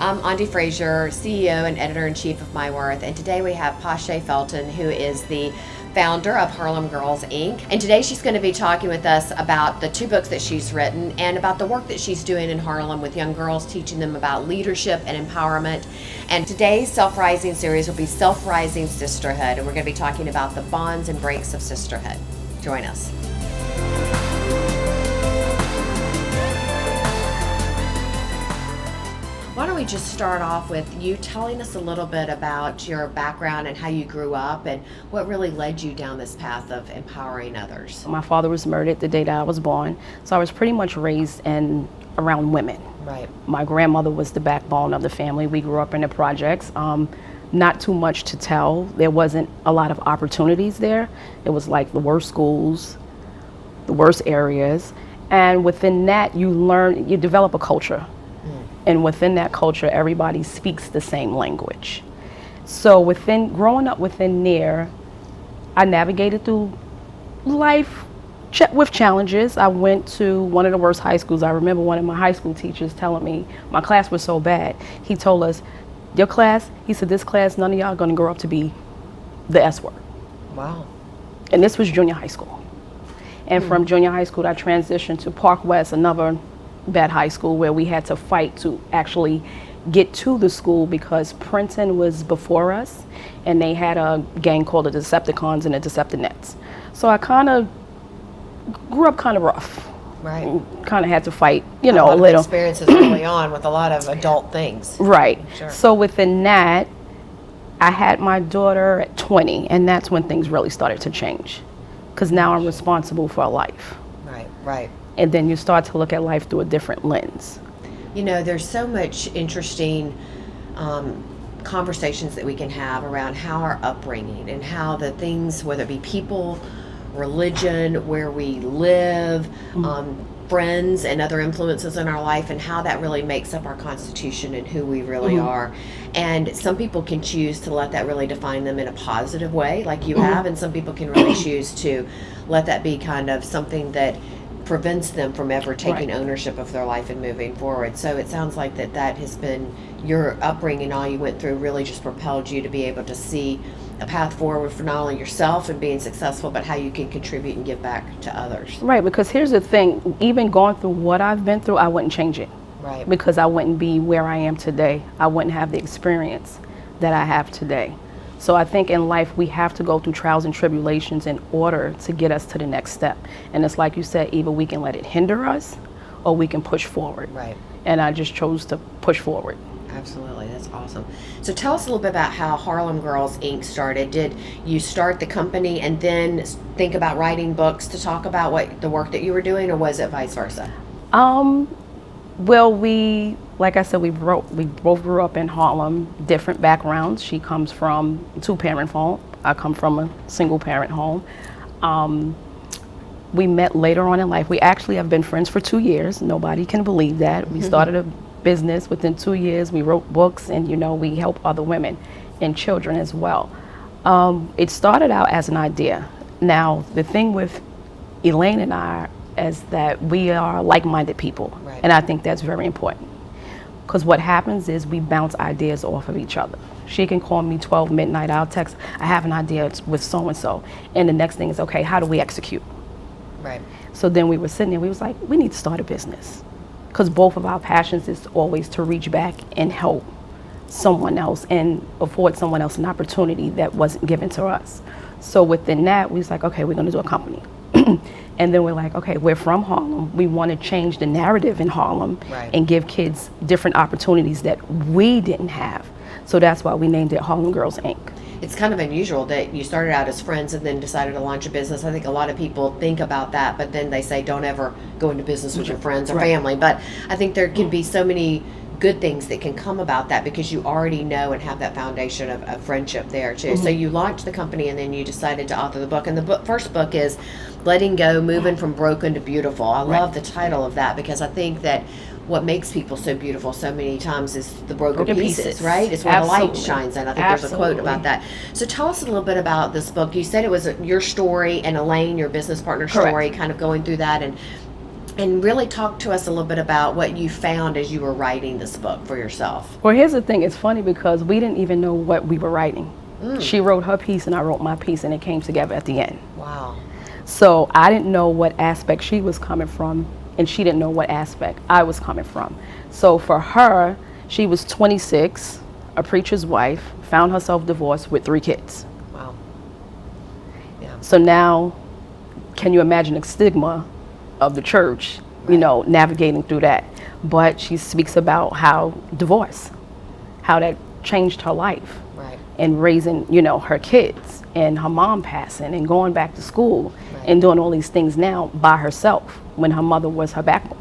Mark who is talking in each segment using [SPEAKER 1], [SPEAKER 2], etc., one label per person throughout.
[SPEAKER 1] I'm Ande CEO and editor-in-chief of myWorth, and today we have Pache Felton, who is the founder of Harlem Girls, Inc. And today she's going to be talking with us about the 2 books that she's written and about the work that she's doing in Harlem with young girls, teaching them about leadership and empowerment. And today's Self-Rising series will be Self-Rising Sisterhood, and we're going to be talking about the bonds and breaks of sisterhood. Join us. Why don't we just start off with you telling us a little bit about your background and how you grew up and what really led you down this path of empowering others?
[SPEAKER 2] My father was murdered the day that I was born, so I was pretty much raised around women.
[SPEAKER 1] Right.
[SPEAKER 2] My grandmother was the backbone of the family. We grew up in the projects. Not too much to tell. There wasn't a lot of opportunities there. It was like the worst schools, the worst areas, and within that you develop a culture. And within that culture, everybody speaks the same language. So growing up within there, I navigated through life with challenges. I went to one of the worst high schools. I remember one of my high school teachers telling me, my class was so bad. He told us, your class, he said, this class, none of y'all are gonna grow up to be the S word.
[SPEAKER 1] Wow.
[SPEAKER 2] And this was junior high school. And from junior high school, I transitioned to Park West, another bad high school, where we had to fight to actually get to the school because Princeton was before us, and they had a gang called the Decepticons and the Deceptinettes. So I kind of grew up kind of rough.
[SPEAKER 1] Right.
[SPEAKER 2] Kind of had to fight, a
[SPEAKER 1] lot
[SPEAKER 2] little.
[SPEAKER 1] of experiences early on with a lot of adult things.
[SPEAKER 2] Right.
[SPEAKER 1] Sure.
[SPEAKER 2] So within that, I had my daughter at 20, and that's when things really started to change, because now I'm responsible for a life.
[SPEAKER 1] Right, right.
[SPEAKER 2] And then you start to look at life through a different lens.
[SPEAKER 1] There's so much interesting conversations that we can have around how our upbringing and how the things, whether it be people, religion, where we live, friends and other influences in our life, and how that really makes up our constitution and who we really are. And some people can choose to let that really define them in a positive way, like you have, and some people can really choose to let that be kind of something that prevents them from ever taking ownership of their life and moving forward. So it sounds like that has been your upbringing, all you went through really just propelled you to be able to see a path forward for not only yourself and being successful, but how you can contribute and give back to others.
[SPEAKER 2] Right, because here's the thing, even going through what I've been through, I wouldn't change it.
[SPEAKER 1] Right.
[SPEAKER 2] Because I wouldn't be where I am today. I wouldn't have the experience that I have today. So I think in life we have to go through trials and tribulations in order to get us to the next step. And it's like you said, either we can let it hinder us or we can push forward.
[SPEAKER 1] Right.
[SPEAKER 2] And I just chose to push forward.
[SPEAKER 1] Absolutely, that's awesome. So tell us a little bit about how Harlem Girls, Inc. started. Did you start the company and then think about writing books to talk about the work that you were doing, or was it vice versa?
[SPEAKER 2] Well, like I said, we both grew up in Harlem, different backgrounds. She comes from a 2-parent home. I come from a single-parent home. We met later on in life. We actually have been friends for 2 years. Nobody can believe that. We started a business within 2 years. We wrote books, and we help other women and children as well. It started out as an idea. Now, the thing with Elaine and I is that we are like-minded people.
[SPEAKER 1] Right.
[SPEAKER 2] And I think that's very important, because what happens is we bounce ideas off of each other. She can call me 12 midnight, I'll text, I have an idea with so-and-so, and the next thing is, okay, how do we execute?
[SPEAKER 1] Right.
[SPEAKER 2] So then we were sitting there, we was like, we need to start a business, because both of our passions is always to reach back and help someone else and afford someone else an opportunity that wasn't given to us. So within that, we was like, okay, we're gonna do a company. And then we're like, okay, we're from Harlem. We want to change the narrative in Harlem and give kids different opportunities that we didn't have. So that's why we named it Harlem Girls, Inc.
[SPEAKER 1] It's kind of unusual that you started out as friends and then decided to launch a business. I think a lot of people think about that, but then they say don't ever go into business with your friends or family. But I think there can be so many good things that can come about that because you already know and have that foundation of friendship there too. So you launched the company and then you decided to author the book. And the first book is Letting Go, Moving from Broken to Beautiful. I love the title of that because I think that what makes people so beautiful so many times is the broken pieces, right? It's where the light shines in. I think there's a quote about that. So tell us a little bit about this book. You said it was your story and Elaine, your business partner story, kind of going through that. And And really talk to us a little bit about what you found as you were writing this book for yourself.
[SPEAKER 2] Well, here's the thing. It's funny because we didn't even know what we were writing. She wrote her piece and I wrote my piece, and it came together at the end.
[SPEAKER 1] Wow.
[SPEAKER 2] So I didn't know what aspect she was coming from, and she didn't know what aspect I was coming from. So for her, she was 26, a preacher's wife, found herself divorced with 3 kids.
[SPEAKER 1] Wow. Yeah.
[SPEAKER 2] So now, can you imagine the stigma of the church, you know, navigating through that? But she speaks about how divorce, how that changed her life.
[SPEAKER 1] Right.
[SPEAKER 2] And raising, you know, her kids, and her mom passing and going back to school,
[SPEAKER 1] Right.
[SPEAKER 2] and doing all these things now by herself when her mother was her backbone.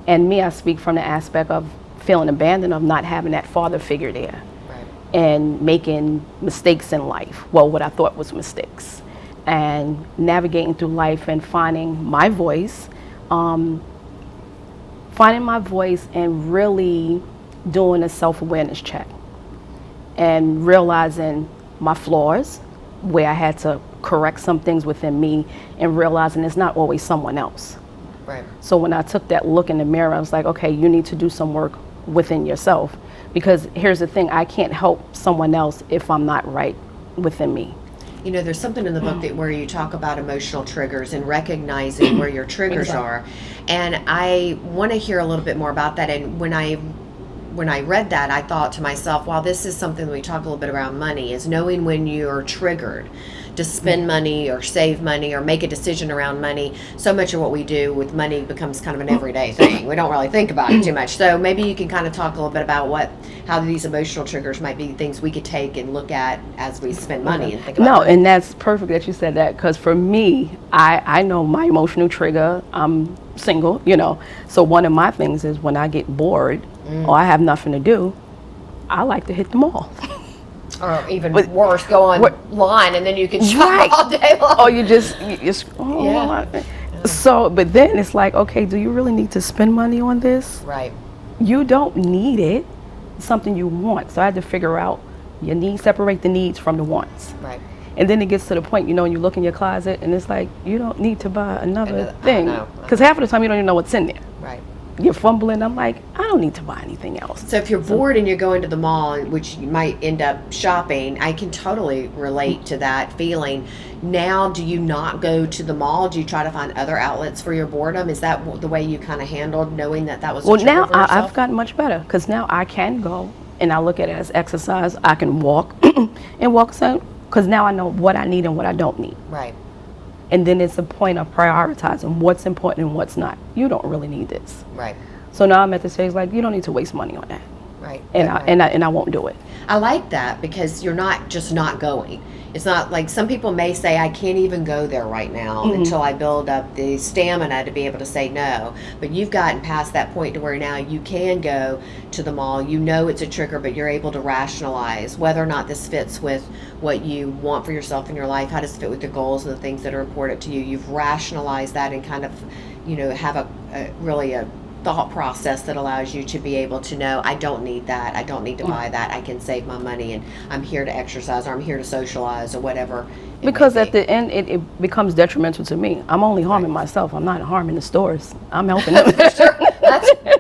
[SPEAKER 2] And me, I speak from the aspect of feeling abandoned, of not having that father figure there,
[SPEAKER 1] Right.
[SPEAKER 2] and making mistakes in life. Well, what I thought was mistakes, and navigating through life and finding my voice, and really doing a self-awareness check and realizing my flaws, where I had to correct some things within me, and realizing it's not always someone else.
[SPEAKER 1] Right.
[SPEAKER 2] So when I took that look in the mirror, I was like, okay, you need to do some work within yourself, because here's the thing, I can't help someone else if I'm not right within me.
[SPEAKER 1] You know, there's something in the book that where you talk about emotional triggers and recognizing where your triggers
[SPEAKER 2] Exactly.
[SPEAKER 1] are. And I want to hear a little bit more about that. And when I read that, I thought to myself, wow, this is something that we talk a little bit around money, is knowing when you're triggered to spend money or save money or make a decision around money. So much of what we do with money becomes kind of an everyday thing. We don't really think about it too much. So maybe you can kind of talk a little bit about how these emotional triggers might be things we could take and look at as we spend money and think about
[SPEAKER 2] No,
[SPEAKER 1] money.
[SPEAKER 2] and that's perfect that you said that, because for me, I know my emotional trigger. I'm single, you know, so one of my things is when I get bored or I have nothing to do, I like to hit the mall.
[SPEAKER 1] Or even worse, go online and then you can shop
[SPEAKER 2] Right.
[SPEAKER 1] all day long.
[SPEAKER 2] Oh, you just
[SPEAKER 1] Yeah.
[SPEAKER 2] So, but then it's like, okay, do you really need to spend money on this?
[SPEAKER 1] Right.
[SPEAKER 2] You don't need it. It's something you want. So I had to figure out your needs, separate the needs from the wants.
[SPEAKER 1] Right.
[SPEAKER 2] And then it gets to the point, you know, when you look in your closet and it's like, you don't need to buy another
[SPEAKER 1] I
[SPEAKER 2] thing.
[SPEAKER 1] know.
[SPEAKER 2] Because half of the time you don't even know what's in there.
[SPEAKER 1] Right.
[SPEAKER 2] You're fumbling. I'm like, I don't need to buy anything else.
[SPEAKER 1] So if you're bored and you're going to the mall, which you might end up shopping, I can totally relate to that feeling. Now, do you not go to the mall? Do you try to find other outlets for your boredom? Is that the way you kind of handled knowing that was a
[SPEAKER 2] Well,
[SPEAKER 1] trigger
[SPEAKER 2] now
[SPEAKER 1] for yourself?
[SPEAKER 2] I've gotten much better, because now I can go and I look at it as exercise. I can walk and walk some, because now I know what I need and what I don't need.
[SPEAKER 1] Right.
[SPEAKER 2] And then it's a point of prioritizing what's important and what's not. You don't really need this.
[SPEAKER 1] Right.
[SPEAKER 2] So now I'm at the stage like, you don't need to waste money on that.
[SPEAKER 1] Right.
[SPEAKER 2] And
[SPEAKER 1] Right.
[SPEAKER 2] I won't do it.
[SPEAKER 1] I like that, because you're not just not going. It's not like some people may say, I can't even go there right now until I build up the stamina to be able to say no. But you've gotten past that point to where now you can go to the mall. You know it's a trigger, but you're able to rationalize whether or not this fits with what you want for yourself in your life. How does it fit with your goals and the things that are important to you? You've rationalized that and kind of, you know, have a really a thought process that allows you to be able to know, I don't need that, I don't need to buy that, I can save my money, and I'm here to exercise, or I'm here to socialize, or whatever it
[SPEAKER 2] Because
[SPEAKER 1] may
[SPEAKER 2] at the end, it becomes detrimental to me. I'm only harming myself. I'm not harming the stores. I'm helping them.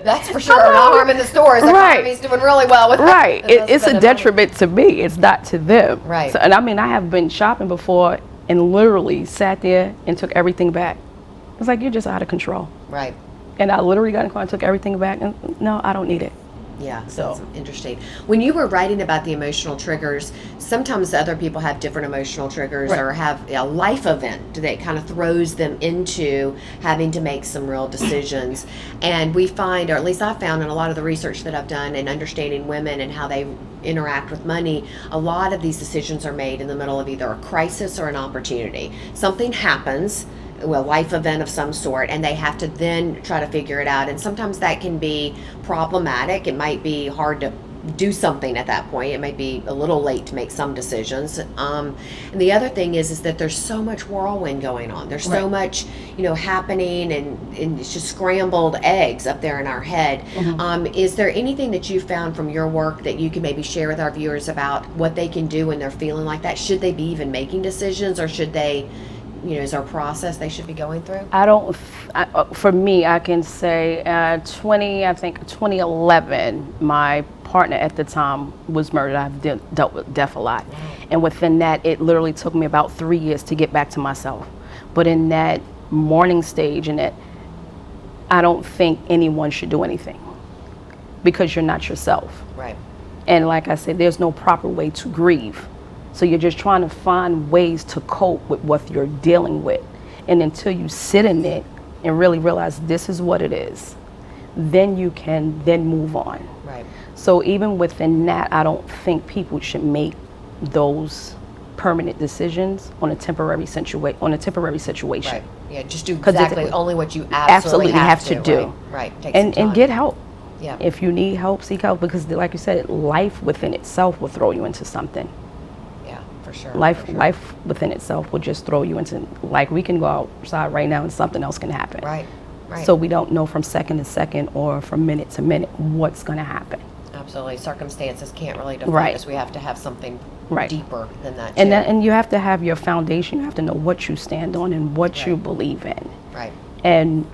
[SPEAKER 1] that's for sure. Not harming the stores. The
[SPEAKER 2] Right.
[SPEAKER 1] economy's doing really well with
[SPEAKER 2] Right.
[SPEAKER 1] that.
[SPEAKER 2] It's a detriment to me. It's not to them.
[SPEAKER 1] Right.
[SPEAKER 2] So, and I mean, I have been shopping before and literally sat there and took everything back. It's like, you're just out of control.
[SPEAKER 1] Right.
[SPEAKER 2] And I literally got in the car and took everything back. And no, I don't need it.
[SPEAKER 1] Yeah, so that's interesting. When you were writing about the emotional triggers, sometimes other people have different emotional triggers or have a life event that kind of throws them into having to make some real decisions. And we find, or at least I found in a lot of the research that I've done and understanding women and how they interact with money, a lot of these decisions are made in the middle of either a crisis or an opportunity. Something happens, a life event of some sort, and they have to then try to figure it out. And sometimes that can be problematic. It might be hard to do something at that point. It might be a little late to make some decisions. And the other thing is that there's so much whirlwind going on. There's so much, happening, and it's just scrambled eggs up there in our head. Is there anything that you found from your work that you can maybe share with our viewers about what they can do when they're feeling like that? Should they be even making decisions, or should they is our process they should be going through?
[SPEAKER 2] For me, I can say 2011, my partner at the time was murdered. I've dealt with death a lot.
[SPEAKER 1] Wow.
[SPEAKER 2] And within that, it literally took me about 3 years to get back to myself. But in that mourning stage, I don't think anyone should do anything because you're not yourself.
[SPEAKER 1] Right.
[SPEAKER 2] And like I said, there's no proper way to grieve. So you're just trying to find ways to cope with what you're dealing with. And until you sit in it and really realize this is what it is, then you can then move on.
[SPEAKER 1] Right.
[SPEAKER 2] So even within that, I don't think people should make those permanent decisions on a temporary situation.
[SPEAKER 1] Right. Yeah, just do exactly only what you absolutely
[SPEAKER 2] have to do.
[SPEAKER 1] Right. Take some time.
[SPEAKER 2] And get help.
[SPEAKER 1] Yeah.
[SPEAKER 2] If you need help, seek help, because like you said, life within itself will throw you into something.
[SPEAKER 1] Yeah, for sure.
[SPEAKER 2] Life within itself will just throw you into, like, we can go outside right now and something else can happen.
[SPEAKER 1] Right. Right.
[SPEAKER 2] So we don't know from second to second or from minute to minute what's going to happen.
[SPEAKER 1] Absolutely. Circumstances can't really define us. We have to have something deeper than that.
[SPEAKER 2] And you have to have your foundation. You have to know what you stand on and what you believe in.
[SPEAKER 1] Right.
[SPEAKER 2] And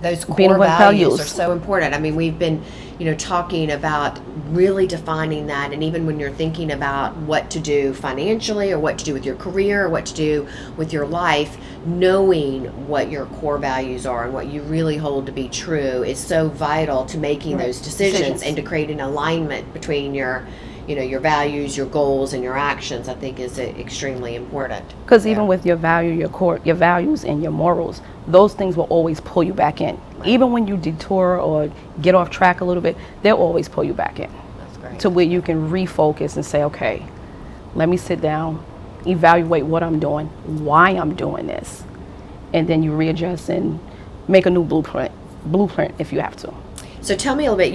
[SPEAKER 1] those core values are so important. I mean, we've been, talking about really defining that, and even when you're thinking about what to do financially or what to do with your career or what to do with your life, knowing what your core values are and what you really hold to be true is so vital to making those decisions and to creating alignment between your values, your goals, and your actions. I think is extremely important.
[SPEAKER 2] Because even with your your values and your morals, those things will always pull you back in. Right. Even when you detour or get off track a little bit, they'll always pull you back in.
[SPEAKER 1] That's great.
[SPEAKER 2] To where you can refocus and say, okay, let me sit down, evaluate what I'm doing, why I'm doing this, and then you readjust and make a new blueprint if you have to.
[SPEAKER 1] So tell me a little bit,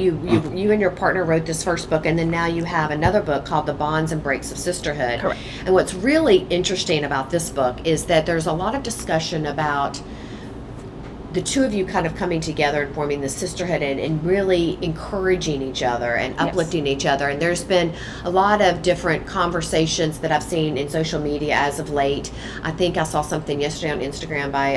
[SPEAKER 1] you and your partner wrote this first book, and then now you have another book called The Bonds and Breaks of Sisterhood.
[SPEAKER 2] Correct.
[SPEAKER 1] And what's really interesting about this book is that there's a lot of discussion about the two of you kind of coming together and forming the sisterhood and really encouraging each other and uplifting each other. And there's been a lot of different conversations that I've seen in social media as of late. I think I saw something yesterday on Instagram by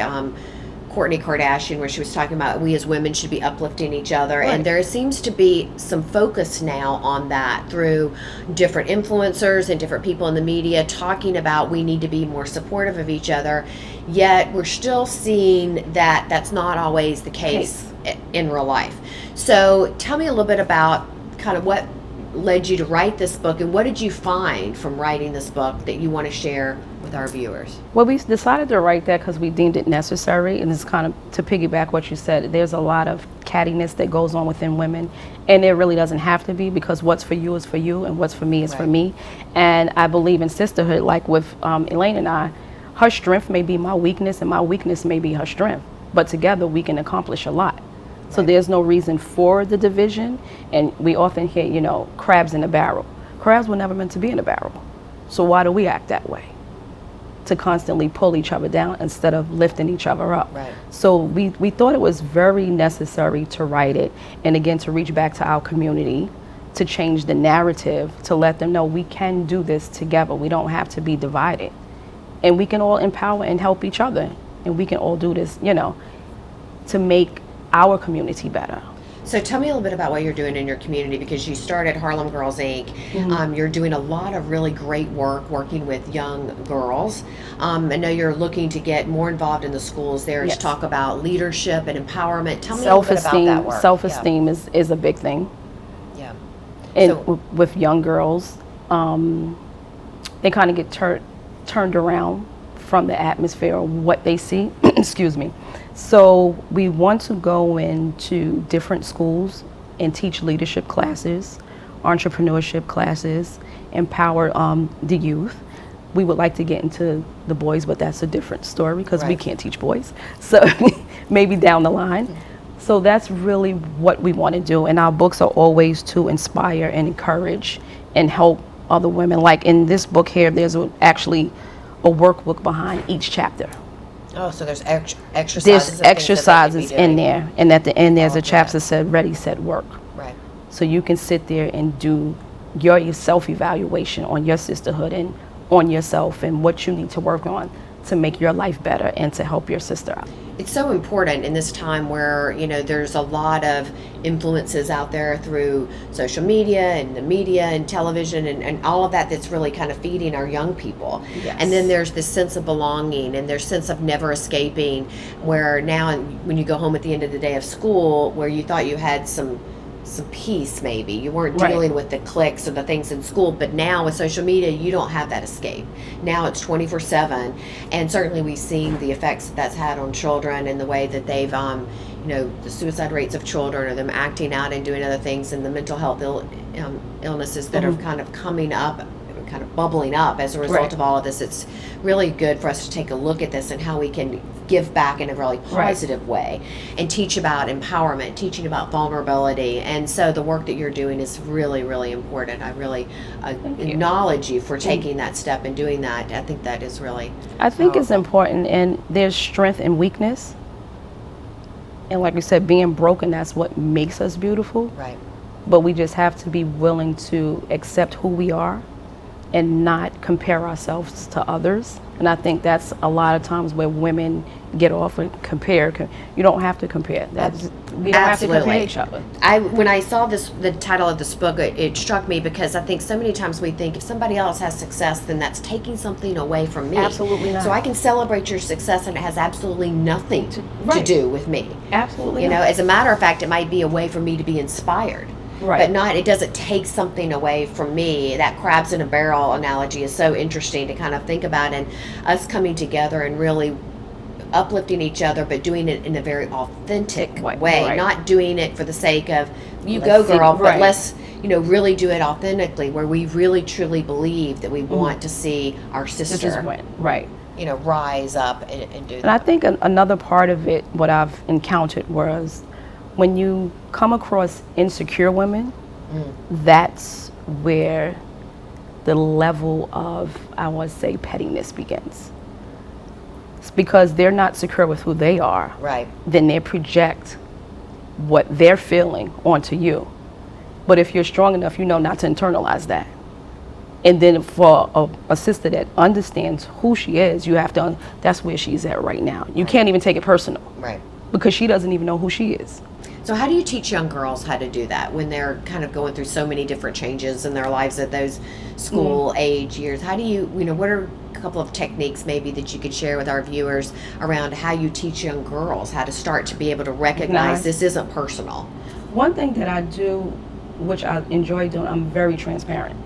[SPEAKER 1] Kourtney Kardashian where she was talking about we as women should be uplifting each other. Right. And there seems to be some focus now on that through different influencers and different people in the media talking about we need to be more supportive of each other. Yet we're still seeing that that's not always the case in real life. So tell me a little bit about kind of what led you to write this book, and what did you find from writing this book that you want to share with our viewers?
[SPEAKER 2] Well, we decided to write that because we deemed it necessary, and it's kind of to piggyback what you said. There's a lot of cattiness that goes on within women, and it really doesn't have to be, because what's for you is for you, and what's for me is for me. And I believe in sisterhood, like with Elaine and I. Her strength may be my weakness, and my weakness may be her strength, but together we can accomplish a lot. So there's no reason for the division, and we often hear, crabs in a barrel. Crabs were never meant to be in a barrel. So why do we act that way? To constantly pull each other down instead of lifting each other up.
[SPEAKER 1] Right.
[SPEAKER 2] So we thought it was very necessary to write it, and again, to reach back to our community, to change the narrative, to let them know we can do this together. We don't have to be divided. And we can all empower and help each other. And we can all do this, to make our community better.
[SPEAKER 1] So tell me a little bit about what you're doing in your community, because you started Harlem Girls, Inc. Mm-hmm. You're doing a lot of really great work working with young girls. I know you're looking to get more involved in the schools there to talk about leadership and empowerment. Tell me a little bit about that work.
[SPEAKER 2] Self-esteem is a big thing.
[SPEAKER 1] Yeah.
[SPEAKER 2] And with young girls, they kind of get turned around from the atmosphere of what they see. Excuse me. So we want to go into different schools and teach leadership classes, entrepreneurship classes, empower the youth. We would like to get into the boys, but that's a different story because we can't teach boys. So maybe down the line. So that's really what we want to do. And our books are always to inspire and encourage and help other women. Like in this book here, there's actually a workbook behind each chapter.
[SPEAKER 1] Oh, so there's exercises.
[SPEAKER 2] There's exercises in there, and at the end there's a chapter that said "Ready, Set, Work."
[SPEAKER 1] Right.
[SPEAKER 2] So you can sit there and do your self-evaluation on your sisterhood and on yourself and what you need to work on to make your life better and to help your sister out.
[SPEAKER 1] It's so important in this time where, there's a lot of influences out there through social media and the media and television and all of that's really kind of feeding our young people.
[SPEAKER 2] Yes.
[SPEAKER 1] And then there's this sense of belonging and there's sense of never escaping, where now when you go home at the end of the day of school, where you thought you had some peace, maybe you weren't dealing with the cliques or the things in school, but now with social media you don't have that escape. Now it's 24/7, and certainly we've seen the effects that's had on children and the way that they've the suicide rates of children, or them acting out and doing other things, and the mental health illnesses that are kind of coming up, kind of bubbling up as a result of all of this. It's really good for us to take a look at this and how we can give back in a really positive way and teach about empowerment, teaching about vulnerability. And so the work that you're doing is really, really important. I really acknowledge you for taking that step and doing that. I think that is really powerful.
[SPEAKER 2] It's important, and there's strength and weakness. And like we said, being broken, that's what makes us beautiful.
[SPEAKER 1] Right.
[SPEAKER 2] But we just have to be willing to accept who we are and not compare ourselves to others. And I think that's a lot of times where women get off and compare. You don't have to compare. We don't have to compare each other.
[SPEAKER 1] When I saw the title of this book, it struck me because I think so many times we think if somebody else has success, then that's taking something away from me.
[SPEAKER 2] Absolutely not.
[SPEAKER 1] So I can celebrate your success and it has absolutely nothing to do with me.
[SPEAKER 2] Absolutely not.
[SPEAKER 1] As a matter of fact, it might be a way for me to be inspired.
[SPEAKER 2] Right.
[SPEAKER 1] But it doesn't take something away from me. That crabs in a barrel analogy is so interesting to kind of think about, and us coming together and really uplifting each other, but doing it in a very authentic way, not doing it for the sake of let's go girl, but let's really do it authentically, where we really truly believe that we want to see our sister rise up and do that.
[SPEAKER 2] And I think another part of it, what I've encountered, was when you come across insecure women, that's where the level of, I want to say, pettiness begins. It's because they're not secure with who they are.
[SPEAKER 1] Right.
[SPEAKER 2] Then they project what they're feeling onto you. But if you're strong enough, you know not to internalize that. And then for a sister that understands who she is, you have to, that's where she's at right now. You can't even take it personal.
[SPEAKER 1] Right.
[SPEAKER 2] Because she doesn't even know who she is.
[SPEAKER 1] So how do you teach young girls how to do that when they're kind of going through so many different changes in their lives at those school age years? How do you what are a couple of techniques maybe that you could share with our viewers around how you teach young girls how to start to be able to recognize this isn't personal?
[SPEAKER 2] One thing that I do, which I enjoy doing, I'm very transparent.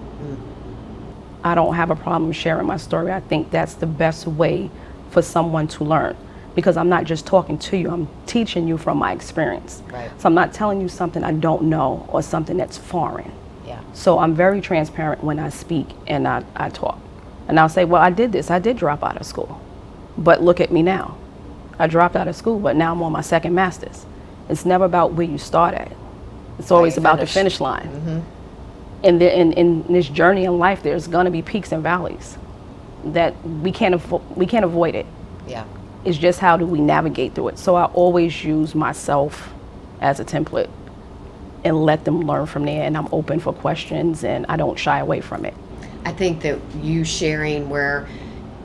[SPEAKER 2] I don't have a problem sharing my story. I think that's the best way for someone to learn. Because I'm not just talking to you, I'm teaching you from my experience.
[SPEAKER 1] Right.
[SPEAKER 2] So I'm not telling you something I don't know or something that's foreign.
[SPEAKER 1] Yeah.
[SPEAKER 2] So I'm very transparent when I speak and I talk. And I'll say, well, I did this, I did drop out of school. But look at me now. I dropped out of school, but now I'm on my second master's. It's never about where you start at. It's always about the finish line.
[SPEAKER 1] Mm-hmm.
[SPEAKER 2] And in this journey in life, there's gonna be peaks and valleys that we can't avoid it.
[SPEAKER 1] Yeah.
[SPEAKER 2] It's just how do we navigate through it. So I always use myself as a template and let them learn from there, and I'm open for questions and I don't shy away from it.
[SPEAKER 1] I think that you sharing where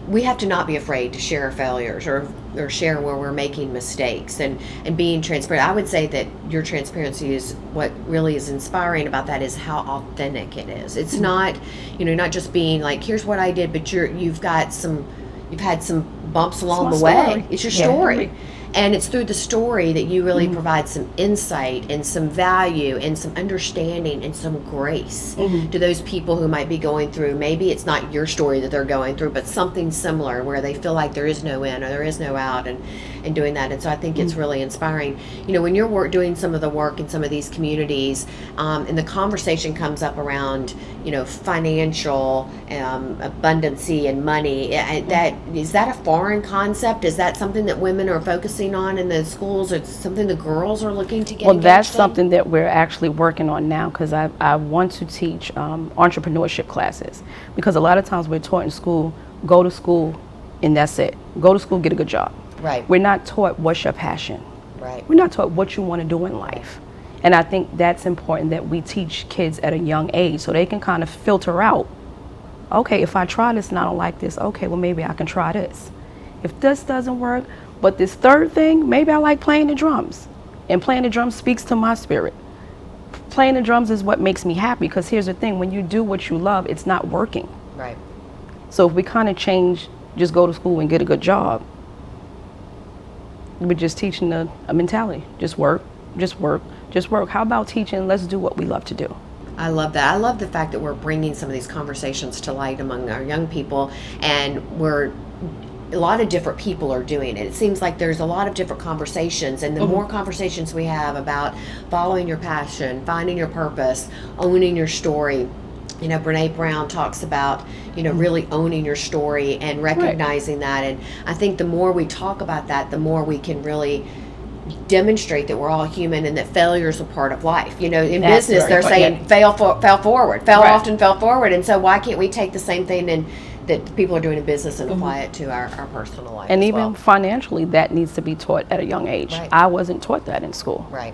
[SPEAKER 1] we have to not be afraid to share our failures or share where we're making mistakes and being transparent. I would say that your transparency is what really is inspiring about that, is how authentic it is. It's not, not just being like, here's what I did, but you've had some bumps along the way. It's your story. And it's through the story that you really provide some insight and some value and some understanding and some grace to those people who might be going through, maybe it's not your story that they're going through, but something similar where they feel like there is no in or there is no out, and doing that. And so I think it's really inspiring. When you're doing some of the work in some of these communities, and the conversation comes up around, financial abundancy and money, is that a foreign concept? Is that something that women are focusing on in the schools, or something the girls are looking to get
[SPEAKER 2] Well, that's
[SPEAKER 1] in?
[SPEAKER 2] something that we're actually working on now, because I want to teach entrepreneurship classes, because a lot of times we're taught in school, go to school and that's it. Go to school, get a good job.
[SPEAKER 1] Right.
[SPEAKER 2] We're not taught what's your passion.
[SPEAKER 1] Right.
[SPEAKER 2] We're not taught what you want to do in life. And I think that's important, that we teach kids at a young age so they can kind of filter out, okay, if I try this and I don't like this, okay, well maybe I can try this. if this doesn't work, but this third thing, maybe I like playing the drums. And playing the drums speaks to my spirit. Playing the drums is what makes me happy, because here's the thing, when you do what you love, it's not working.
[SPEAKER 1] Right.
[SPEAKER 2] So if we kind of change, just go to school and get a good job, we're just teaching a mentality. Just work, just work, just work. How about teaching, let's do what we love to do?
[SPEAKER 1] I love that. I love the fact that we're bringing some of these conversations to light among our young people, and a lot of different people are doing it. It seems like there's a lot of different conversations, and the more conversations we have about following your passion, finding your purpose, owning your story. You know, Brene Brown talks about, really owning your story and recognizing that. And I think the more we talk about that, the more we can really demonstrate that we're all human and that failure is a part of life. In
[SPEAKER 2] That's
[SPEAKER 1] business, they're saying fail forward, fail often, fail forward. And so why can't we take the same thing that people are doing in business and apply it to our personal life?
[SPEAKER 2] And
[SPEAKER 1] as
[SPEAKER 2] even
[SPEAKER 1] well.
[SPEAKER 2] Financially, that needs to be taught at a young age.
[SPEAKER 1] Right.
[SPEAKER 2] I wasn't taught that in school.
[SPEAKER 1] Right.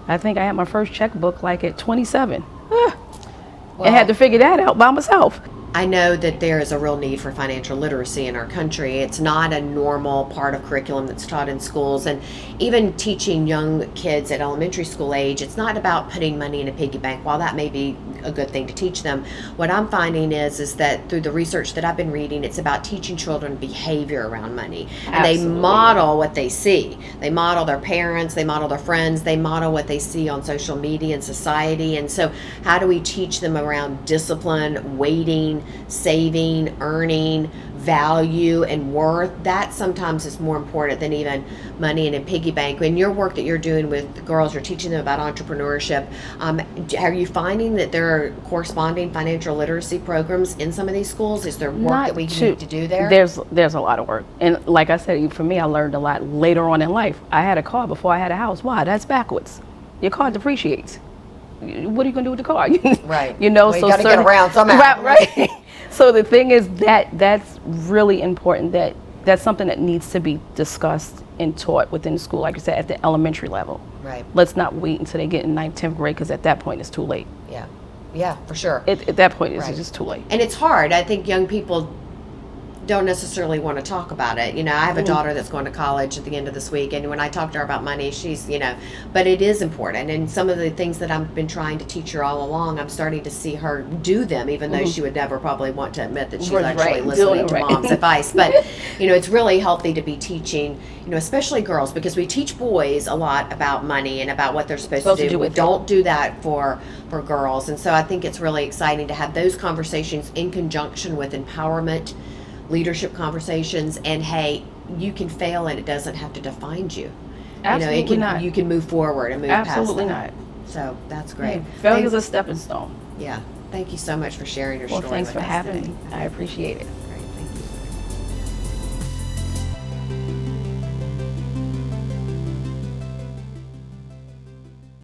[SPEAKER 2] I think I had my first checkbook like at 27.
[SPEAKER 1] Well,
[SPEAKER 2] and had to figure that out by myself.
[SPEAKER 1] I know that there is a real need for financial literacy in our country. It's not a normal part of curriculum that's taught in schools. And even teaching young kids at elementary school age, it's not about putting money in a piggy bank. While that may be a good thing to teach them, what I'm finding is that through the research that I've been reading, it's about teaching children behavior around money. And they model what they see. They model their parents, they model their friends, they model what they see on social media and society. And so how do we teach them around discipline, waiting, saving, earning, value, and worth? That sometimes is more important than even money in a piggy bank. In your work that you're doing with the girls, you're teaching them about entrepreneurship. Are you finding that there are corresponding financial literacy programs in some of these schools? Is there work that we need to do there?
[SPEAKER 2] There's a lot of work. And like I said, for me, I learned a lot later on in life. I had a car before I had a house. Why? That's backwards. Your car depreciates. What are you going to do with the car?
[SPEAKER 1] Right.
[SPEAKER 2] Well,
[SPEAKER 1] you got to get around somehow.
[SPEAKER 2] Right. So the thing is that's really important. That's something that needs to be discussed and taught within school, like you said, at the elementary level.
[SPEAKER 1] Right.
[SPEAKER 2] Let's not wait until they get in 9th, 10th grade, because at that point it's too late.
[SPEAKER 1] Yeah, for sure.
[SPEAKER 2] At that point it's just too late.
[SPEAKER 1] And it's hard. I think young people don't necessarily want to talk about it. I have a daughter that's going to college at the end of this week, and when I talk to her about money, she's, but it is important. And some of the things that I've been trying to teach her all along, I'm starting to see her do them, even though she would never probably want to admit that she's actually listening to mom's advice. But, it's really healthy to be teaching, especially girls, because we teach boys a lot about money and about what they're supposed to do. We don't do that for girls. And so I think it's really exciting to have those conversations in conjunction with empowerment, leadership conversations, and hey, you can fail and it doesn't have to define you.
[SPEAKER 2] Absolutely not.
[SPEAKER 1] You can move forward and move
[SPEAKER 2] Absolutely
[SPEAKER 1] past that.
[SPEAKER 2] not.
[SPEAKER 1] So that's great.
[SPEAKER 2] Failure's a stepping stone.
[SPEAKER 1] Yeah. Thank you so much for sharing your story.
[SPEAKER 2] Well, thanks
[SPEAKER 1] with
[SPEAKER 2] for
[SPEAKER 1] us
[SPEAKER 2] having
[SPEAKER 1] today.
[SPEAKER 2] me. I appreciate it.